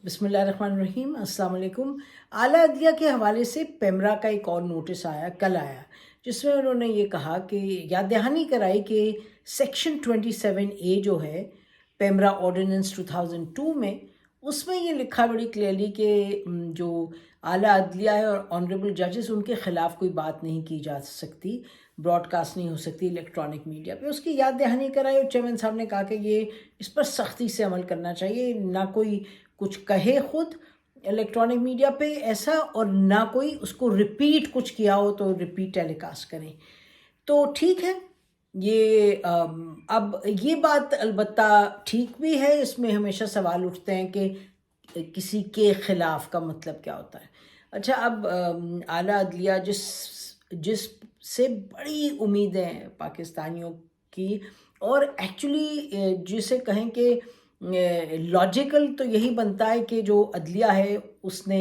बिस्मिल्लाहिर्रहमानिर्रहीम, अस्सलाम वालेकुम। आला अदलिया के हवाले से पेमरा का एक और नोटिस आया, कल आया, जिसमें उन्होंने ये कहा कि याद दहानी कराई कि सेक्शन 27A जो है पेमरा ऑर्डिनेंस 2002 में, उसमें ये लिखा बड़ी क्लियरली कि जो आला अदलिया है और ऑनरेबल जजेस, उनके ख़िलाफ़ कोई बात नहीं की जा सकती, ब्रॉडकास्ट नहीं हो सकती इलेक्ट्रॉनिक मीडिया पे। उसकी याद दहानी कराई और चेयरमैन साहब ने कहा कि ये इस पर सख्ती से अमल करना चाहिए, ना कोई कुछ कहे खुद इलेक्ट्रॉनिक मीडिया पे ऐसा, और ना कोई उसको रिपीट कुछ किया हो तो रिपीट टेलीकास्ट करें। तो ठीक है, ये अब ये बात अलबत्ता ठीक भी है। इसमें हमेशा सवाल उठते हैं कि किसी के ख़िलाफ़ का मतलब क्या होता है। अच्छा, अब आला अदलिया जिस से बड़ी उम्मीदें हैं पाकिस्तानियों की, और एक्चुअली जिसे कहें कि लॉजिकल तो यही बनता है कि जो अदलिया है उसने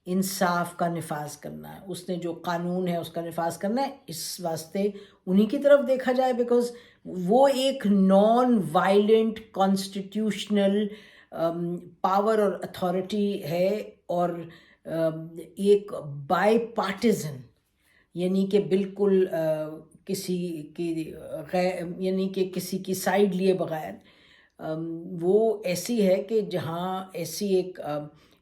इंसाफ का निफाज करना है, उसने जो कानून है उसका निफाज करना है। इस वास्ते उन्हीं की तरफ देखा जाए, बिकॉज वो एक नॉन वायलेंट कॉन्स्टिट्यूशनल पावर और अथॉरिटी है, और एक बाई पार्टिजन, यानी कि बिल्कुल किसी की यानी कि किसी की साइड लिए बगैर, वो ऐसी है कि जहाँ ऐसी एक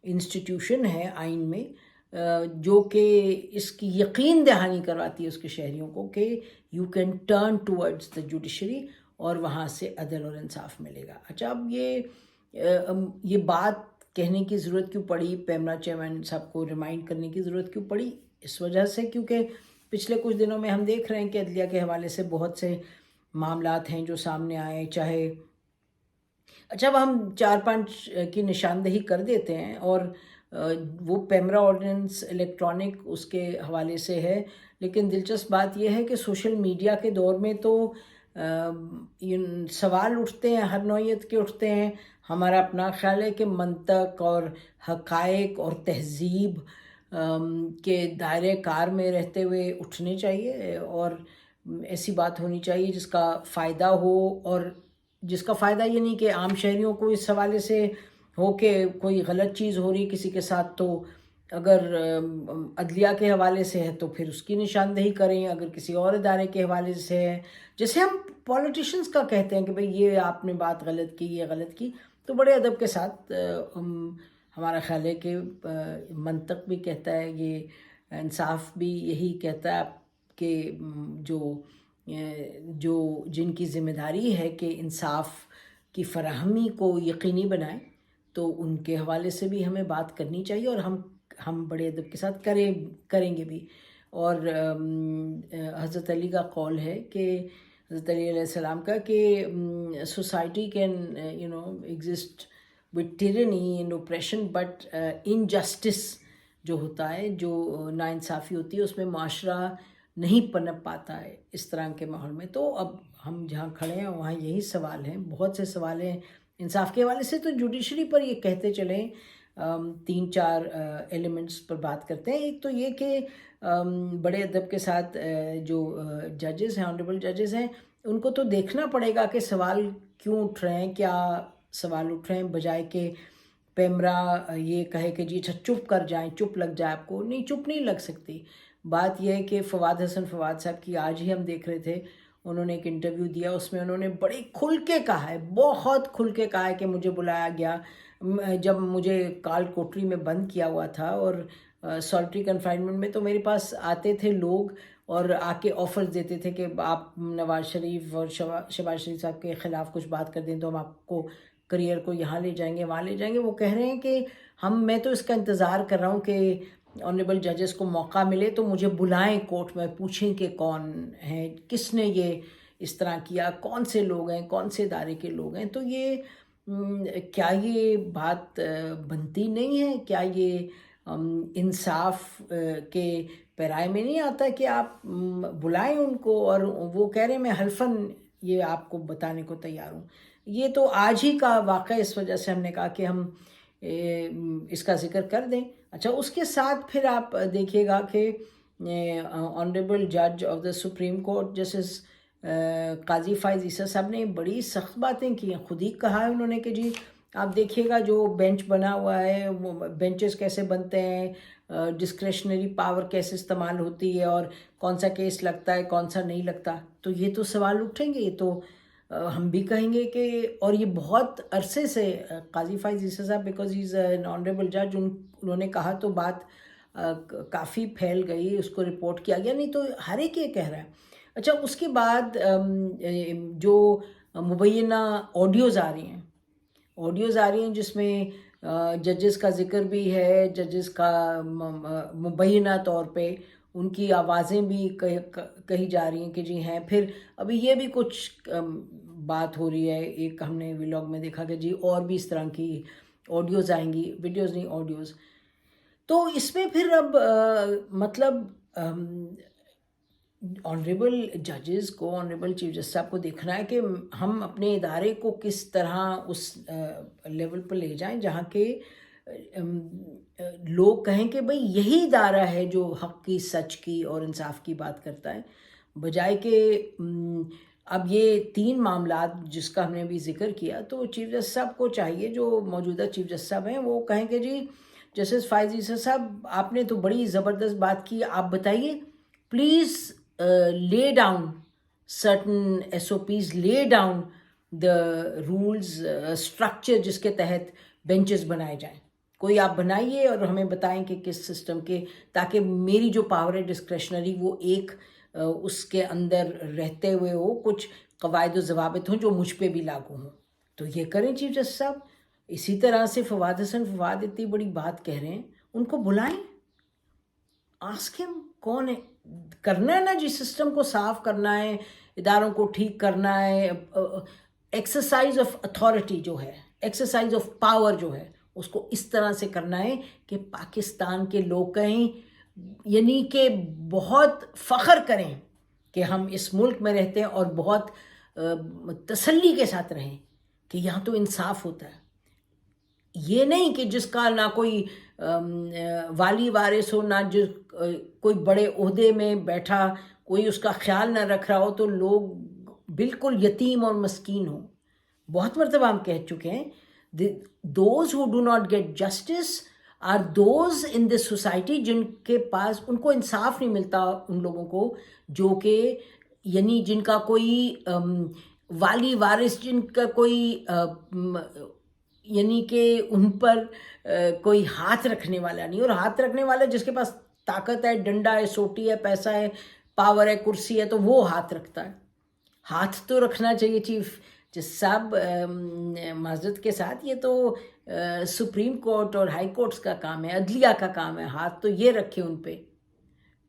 इंस्टीट्यूशन है आइन में, जो कि इसकी यकीन दहानी करवाती है उसके शहरियों को कि you can turn towards the judiciary और वहाँ से अदल और इंसाफ मिलेगा। अच्छा, अब ये बात कहने की ज़रूरत क्यों पड़ी, पेमरा चेयरमैन साहब को रिमाइंड करने की ज़रूरत क्यों पड़ी? इस वजह से क्योंकि पिछले कुछ दिनों में हम देख रहे हैं कि अदलिया के हवाले से बहुत से मामलात हैं जो सामने आए। चाहे अच्छा, अब हम 4-5 की निशानदेही कर देते हैं, और वो पेमरा ऑर्डिनेंस इलेक्ट्रॉनिक उसके हवाले से है। लेकिन दिलचस्प बात यह है कि सोशल मीडिया के दौर में तो सवाल उठते हैं, हर नौइयत के उठते हैं। हमारा अपना ख्याल है कि मंतक और हक़ाइक़ और तहज़ीब के दायरे कार में रहते हुए उठने चाहिए, और ऐसी बात होनी चाहिए जिसका फ़ायदा हो, और जिसका फ़ायदा ये नहीं कि आम शहरियों को इस हवाले से हो कि कोई गलत चीज़ हो रही किसी के साथ, तो अगर अदलिया के हवाले से है तो फिर उसकी निशानदेही करें, अगर किसी और इदारे के हवाले से है, जैसे हम पॉलिटिशियंस का कहते हैं कि भाई ये आपने बात गलत की, ये गलत की, तो बड़े अदब के साथ हमारा ख्याल है कि मंतक भी कहता है, ये इंसाफ भी यही कहता है कि जो जिनकी ज़िम्मेदारी है कि इंसाफ की फराहमी को यकीनी बनाएं, तो उनके हवाले से भी हमें बात करनी चाहिए, और हम बड़े अदब के साथ करेंगे भी। और हज़रत अली का कौल है कि हज़रत अली अलैहिस्सलाम का कि society can exist with tyranny and oppression, but injustice जो होता है, जो नाइंसाफ़ी होती है, उसमें माशरा नहीं पनप पाता है इस तरह के माहौल में। तो अब हम जहाँ खड़े हैं वहाँ यही सवाल हैं, बहुत से सवाल हैं इंसाफ के हवाले से। तो जुडिशरी पर ये कहते चलें, 3-4 एलिमेंट्स पर बात करते हैं। एक तो ये कि बड़े अदब के साथ जो जजेस हैं, ऑनरेबल जजेस हैं, उनको तो देखना पड़ेगा कि सवाल क्यों उठ रहे हैं, क्या सवाल उठ रहे हैं, बजाय कि पेमरा ये कहे कि जी अच्छा चुप कर जाएं, चुप लग जाए आपको। नहीं, चुप नहीं लग सकती। बात यह है कि फवाद साहब की आज ही हम देख रहे थे, उन्होंने एक इंटरव्यू दिया, उसमें उन्होंने बड़ी खुल के कहा है, बहुत खुल के कहा है कि मुझे बुलाया गया जब मुझे काल कोठरी में बंद किया हुआ था और सॉलिटरी कन्फाइनमेंट में, तो मेरे पास आते थे लोग और आके ऑफर्स देते थे कि आप नवाज़ शरीफ और शहबाज शरीफ साहब के ख़िलाफ़ कुछ बात कर दें तो हम आपको करियर को यहाँ ले जाएंगे, वहाँ ले जाएंगे। वो कह रहे हैं कि मैं तो इसका इंतज़ार कर रहा हूँ कि ऑनरेबल जजेस को मौका मिले तो मुझे बुलाएं कोर्ट में, पूछें कि कौन है, किसने ये इस तरह किया, कौन से लोग हैं, कौन से इदारे के लोग हैं। तो ये क्या ये बात बनती नहीं है? क्या ये इंसाफ के पैराए में नहीं आता कि आप बुलाएं उनको? और वो कह रहे हैं मैं हल्फन ये आपको बताने को तैयार हूँ। ये तो आज ही का वाक़या, इस वजह से हमने कहा कि हम इसका ज़िक्र कर दें। अच्छा, उसके साथ फिर आप देखिएगा कि ऑनरेबल जज of the supreme court justice Qazi Faez Isa साहब ने बड़ी सख्त बातें की हैं। खुद ही कहा है उन्होंने कि जी आप देखिएगा जो बेंच बना हुआ है, वो बेंचेस कैसे बनते हैं, डिस्क्रेशनरी पावर कैसे इस्तेमाल होती है, और कौन सा केस लगता है कौन सा नहीं लगता, तो ये तो सवाल उठेंगे। ये तो हम भी कहेंगे कि, और ये बहुत अरसे से काजी फाइज ईसा साहब, because he is an honourable जज, उन्होंने कहा तो बात काफ़ी फैल गई, उसको रिपोर्ट किया गया, नहीं तो हर एक ये कह रहा है। अच्छा, उसके बाद जो मुबैना ऑडियोज़ आ रही हैं, जिसमें जजेस का ज़िक्र भी है, जजेस का मुबैना तौर पे उनकी आवाज़ें भी कही जा रही हैं कि जी हैं। फिर अभी ये भी कुछ बात हो रही है, एक हमने व्लॉग में देखा कि जी और भी इस तरह की ऑडियोज़ आएंगी, वीडियोज़ नहीं ऑडियोज़। तो इसमें फिर अब मतलब ऑनरेबल जजेस को, ऑनरेबल चीफ जस्टिस साहब को देखना है कि हम अपने इदारे को किस तरह उस लेवल पर ले जाएं जहाँ के लोग कहें कि भाई यही इदारा है जो हक़ की, सच की और इंसाफ की बात करता है, बजाय कि अब ये 3 मामला जिसका हमने अभी जिक्र किया, तो चीफ जस्टिस साहब को चाहिए, जो मौजूदा चीफ जस्टिस साहब हैं, वो कहें कि जी जस्टिस फाइज ईसा साहब, आपने तो बड़ी ज़बरदस्त बात की, आप बताइए please lay down certain SOPs, lay down the rules, structure जिसके तहत बेंचेस बनाए जाएं। कोई आप बनाइए और हमें बताएं कि किस सिस्टम के, ताकि मेरी जो पावर है डिस्क्रेशनरी, वो एक उसके अंदर रहते हुए हो, कुछ कवायद ज़वाबित हों जो मुझ पे भी लागू हों। तो ये करें चीफ जस्टिस साहब। इसी तरह से फवाद हसन, फवाद इतनी बड़ी बात कह रहे हैं, उनको बुलाएं, आस्क हिम कौन है, करना है ना जी, सिस्टम को साफ करना है, इदारों को ठीक करना है, एक्सरसाइज ऑफ अथॉरिटी जो है, एक्सरसाइज ऑफ पावर जो है, उसको इस तरह से करना है कि पाकिस्तान के लोग कहें, यानी कि बहुत फ़ख्र करें कि हम इस मुल्क में रहते हैं, और बहुत तसल्ली के साथ रहें कि यहाँ तो इंसाफ होता है। ये नहीं कि जिसका ना कोई वाली वारिस हो, ना जिस कोई बड़े ओहदे में बैठा कोई उसका ख्याल ना रख रहा हो, तो लोग बिल्कुल यतीम और मस्कीन हो। बहुत मरतबा हम कह चुके हैं, those who do not get justice are those in this society जिनके पास, उनको इंसाफ नहीं मिलता, उन लोगों को जो कि यानी जिनका कोई वाली वारिस, जिनका कोई यानी कि उन पर कोई हाथ रखने वाला नहीं। और हाथ रखने वाला जिसके पास ताकत है, डंडा है, सोटी है, पैसा है, पावर है, कुर्सी है, तो वो हाथ रखता है। हाथ तो रखना चाहिए चीफ जस्टिस साहब, माजरत के साथ, ये तो सुप्रीम कोर्ट और हाई कोर्ट्स का काम है, अदलिया का काम है, हाथ तो ये रखे उन पे,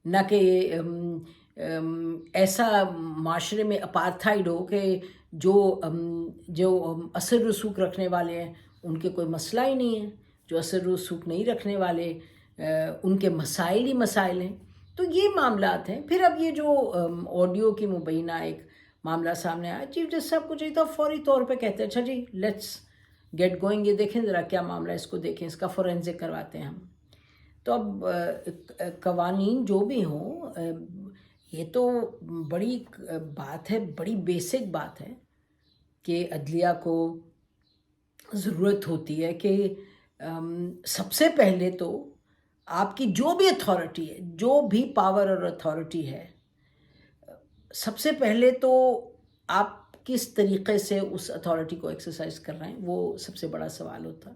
ना कि ऐसा माशरे में अपार्थाइड हो कि जो असर रसूख रखने वाले हैं उनके कोई मसला ही नहीं है, जो असर रसूख नहीं रखने वाले उनके मसाइल ही मसाइल हैं। तो ये मामलात हैं। फिर अब ये जो ऑडियो की मुबैना एक मामला सामने आया, चीफ जस्टिस साहब को चाहिए था फौरी तौर पे कहते हैं, अच्छा जी लेट्स गेट गोइंग, ये देखें ज़रा क्या मामला है, इसको देखें, इसका फोरेंसिक करवाते हैं हम। तो अब कवानीन जो भी हों, ये तो बड़ी बात है, बड़ी बेसिक बात है कि अदलिया को ज़रूरत होती है कि सबसे पहले तो आपकी जो भी अथॉरिटी है, जो भी पावर और अथॉरिटी है, सबसे पहले तो आप किस तरीक़े से उस अथॉरिटी को एक्सरसाइज कर रहे हैं, वो सबसे बड़ा सवाल होता है।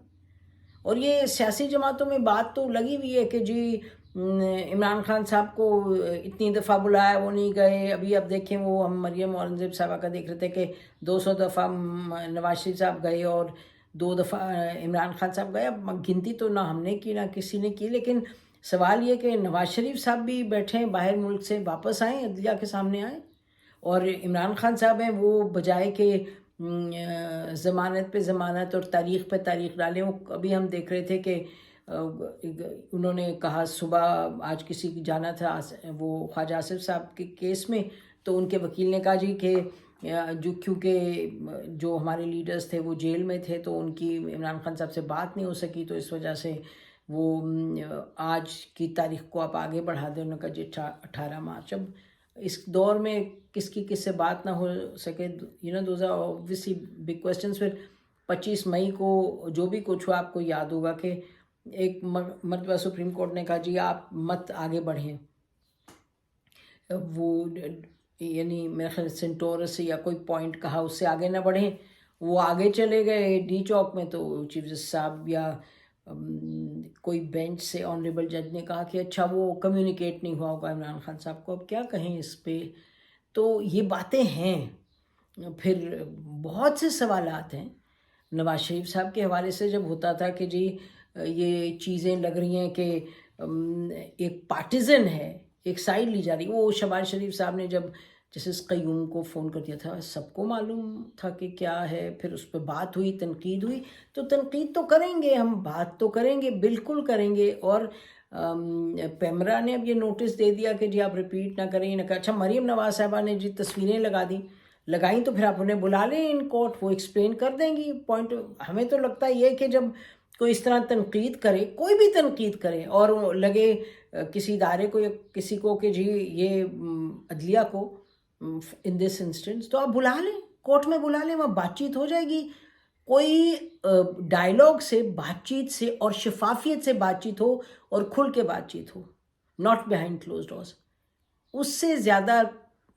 और ये सियासी जमातों में बात तो लगी हुई है कि जी इमरान खान साहब को इतनी दफ़ा बुलाया, वो नहीं गए। अभी अब देखें, वो हम मरियम औरंगज़ेब साहबा का देख रहे थे कि 200 दफ़ा नवाज शरीफ साहब गए और 2 दफ़ा इमरान खान साहब गए। अब गिनती तो ना हमने की ना किसी ने की, लेकिन सवाल ये कि नवाज शरीफ साहब भी बैठे हैं बाहर मुल्क से, वापस आए, अदलिया के सामने आए, और इमरान खान साहब हैं वो बजाय के ज़मानत पे ज़मानत और तारीख़ पे तारीख़ डालें। वो अभी हम देख रहे थे कि उन्होंने कहा सुबह आज किसी की जाना था, वो ख्वाजा आसिफ साहब के केस में, तो उनके वकील ने कहा जी कि जो क्योंकि जो हमारे लीडर्स थे वो जेल में थे, तो उनकी इमरान खान साहब से बात नहीं हो सकी, तो इस वजह से वो आज की तारीख़ को आप आगे बढ़ा दें। उन्होंने कहा जी 18 मार्च। अब इस दौर में किसकी किससे बात ना हो सके, those are obviously big questions. फिर 25 मई को जो भी कुछ हुआ, आपको याद होगा कि एक मरतबा सुप्रीम कोर्ट ने कहा जी आप मत आगे बढ़ें, वो यानी मेरे ख्याल सेंटोरस से या कोई पॉइंट कहा उससे आगे ना बढ़ें, वो आगे चले गए डी चौक में, तो चीफ जस्टिस साहब या कोई बेंच से ऑनरेबल जज ने कहा कि अच्छा वो कम्युनिकेट नहीं हुआ होगा इमरान खान साहब को, अब क्या कहें इस पे। तो ये बातें हैं। फिर बहुत से सवालात हैं नवाज शरीफ साहब के हवाले से, जब होता था कि जी ये चीज़ें लग रही हैं कि एक पार्टिजन है, एक साइड ली जा रही। वो शहबाज शरीफ साहब ने जब जस्टिस क़य्यूम को फ़ोन कर दिया था, सबको मालूम था कि क्या है, फिर उस पर बात हुई, तनकीद हुई, तो तनकीद तो करेंगे हम, बात तो करेंगे, बिल्कुल करेंगे। और पेमरा ने अब ये नोटिस दे दिया कि जी आप रिपीट ना करें, ना करें। अच्छा, मरीम नवाज साहबा ने जी तस्वीरें लगाई तो फिर आप उन्हें बुला लें इन कोर्ट, वो एक्सप्लेन कर देंगी पॉइंट। हमें तो लगता है ये कि जब कोई इस तरह तनकीद करे, कोई भी तनकीद करे, और लगे किसी इदारे को या किसी को कि जी ये अदलिया को इन दिस इंस्टेंस, तो आप बुला लें, कोर्ट में बुला लें, वहाँ बातचीत हो जाएगी। कोई डायलॉग से, बातचीत से और शफाफियत से बातचीत हो और खुल के बातचीत हो, नॉट बिहाइंड क्लोज डोर्स। उससे ज़्यादा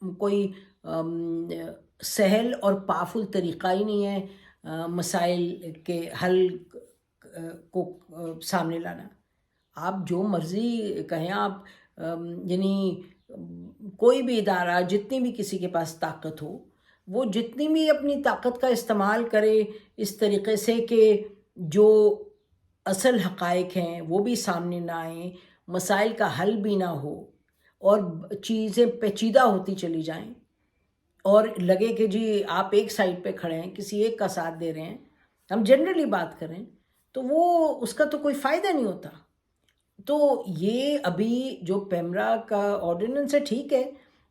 कोई सहल और पावरफुल तरीक़ा ही नहीं है मसाइल के हल को सामने लाना। आप जो मर्ज़ी कहें, आप यानी कोई भी इदारा, जितनी भी किसी के पास ताकत हो, वो जितनी भी अपनी ताकत का इस्तेमाल करे इस तरीक़े से कि जो असल हक़ाइक़ हैं वो भी सामने ना आएँ, मसाइल का हल भी ना हो और चीज़ें पेचीदा होती चली जाएं, और लगे कि जी आप एक साइड पे खड़े हैं, किसी एक का साथ दे रहे हैं, हम जनरली बात करें, तो वो उसका तो कोई फ़ायदा नहीं होता। तो ये अभी जो पेमरा का ऑर्डिनेंस है, ठीक है,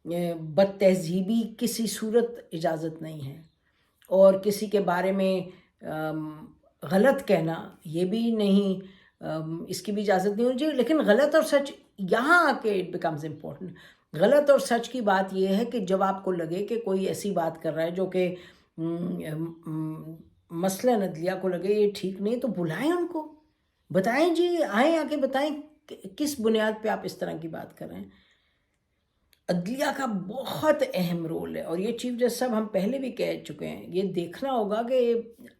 बदतहज़ीबी किसी सूरत इजाज़त नहीं है, और किसी के बारे में गलत कहना ये भी नहीं, इसकी भी इजाज़त नहीं होनी चाहिए। लेकिन गलत और सच यहाँ आके इट बिकम्स इम्पोर्टेंट। गलत और सच की बात ये है कि जब आपको लगे कि कोई ऐसी बात कर रहा है जो कि मसलन अदलिया को लगे ये ठीक नहीं, तो बुलाएं उनको, बताएं जी, आए आके बताएं किस बुनियाद पे आप इस तरह की बात कर रहे हैं। अदलिया का बहुत अहम रोल है, और ये चीफ जस्टिस साहब हम पहले भी कह चुके हैं, ये देखना होगा कि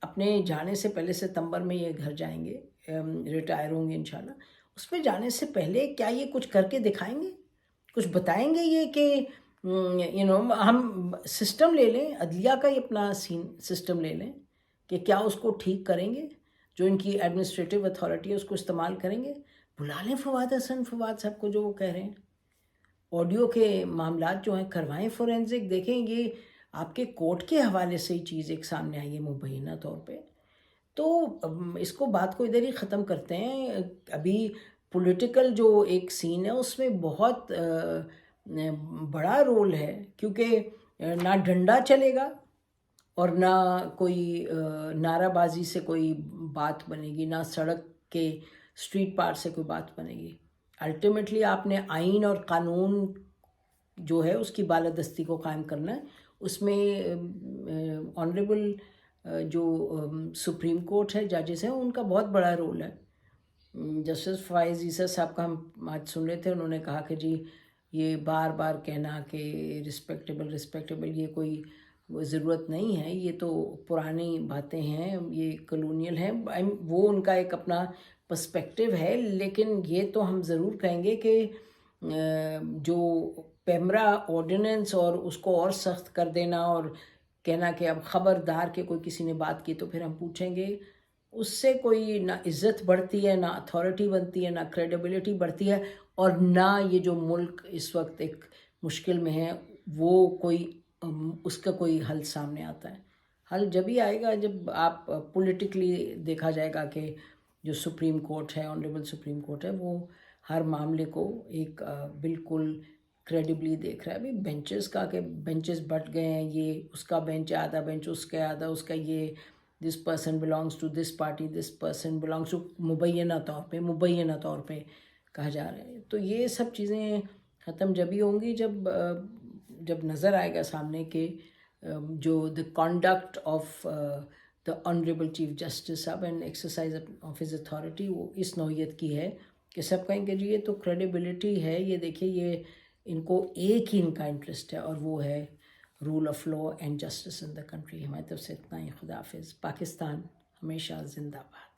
अपने जाने से पहले, सितंबर में ये घर जाएंगे, रिटायर होंगे इंशाल्लाह, उसमें जाने से पहले क्या ये कुछ करके दिखाएंगे, कुछ बताएंगे ये कि हम सिस्टम ले लें, अदलिया का ही अपना सिस्टम ले लें कि क्या उसको ठीक करेंगे, जो इनकी एडमिनिस्ट्रेटिव अथॉरिटी है उसको इस्तेमाल करेंगे। बुला लें फवाद साहब को, जो वो कह रहे हैं, ऑडियो के मामलात जो हैं करवाएं फोरेंसिक, देखें ये आपके कोर्ट के हवाले से ही चीज़ एक सामने आई है मुबैना तौर पे। तो इसको बात को इधर ही ख़त्म करते हैं। अभी पॉलिटिकल जो एक सीन है उसमें बहुत बड़ा रोल है, क्योंकि ना डंडा चलेगा और ना कोई नाराबाजी से कोई बात बनेगी, ना सड़क के स्ट्रीट पार से कोई बात बनेगी। अल्टीमेटली आपने आइन और कानून जो है उसकी बालादस्ती को कायम करना है। उसमें ऑनरेबल जो सुप्रीम कोर्ट है, जजेस हैं, उनका बहुत बड़ा रोल है। जस्टिस फवाइज़ ईसा साहब का हम आज सुन रहे थे, उन्होंने कहा कि जी ये बार बार कहना कि रिस्पेक्टेबल ये कोई ज़रूरत नहीं है, ये तो पुरानी बातें हैं, ये कॉलोनियल हैं, वो उनका एक अपना पर्सपेक्टिव है। लेकिन ये तो हम ज़रूर कहेंगे कि जो पेमरा ऑर्डिनेंस और उसको और सख्त कर देना और कहना कि अब ख़बरदार कि कोई किसी ने बात की तो फिर हम पूछेंगे, उससे कोई ना इज़्ज़त बढ़ती है, ना अथॉरिटी बनती है, ना क्रेडिबिलिटी बढ़ती है, और ना ये जो मुल्क इस वक्त एक मुश्किल में है वो कोई उसका कोई हल सामने आता है। हल जब ही आएगा जब आप पॉलिटिकली देखा जाएगा कि जो सुप्रीम कोर्ट है, ऑनरेबल सुप्रीम कोर्ट है, वो हर मामले को एक बिल्कुल क्रेडिबली देख रहा है। अभी बेंचेस का कि बेंचेस बट गए हैं, ये उसका बेंच है, आधा बेंच उसका, आधा उसका, ये this person belongs to this party, this person belongs to, मुबैना तौर पे कहा जा रहा है। तो ये सब चीज़ें ख़त्म जब ही होंगी जब नज़र आएगा सामने के जो the conduct of the honourable chief justice صاحب and exercise of his authority وہ اس نوعیت کی ہے کہ سب کہیں کہ جی یہ تو کریڈیبلٹی ہے، یہ دیکھیے یہ ان کو ایک ہی ان کا انٹرسٹ ہے اور وہ ہے rule of law and justice in the country. ہماری طرف سے اتنا ہی. خدا حافظ. پاکستان ہمیشہ زندہ باد.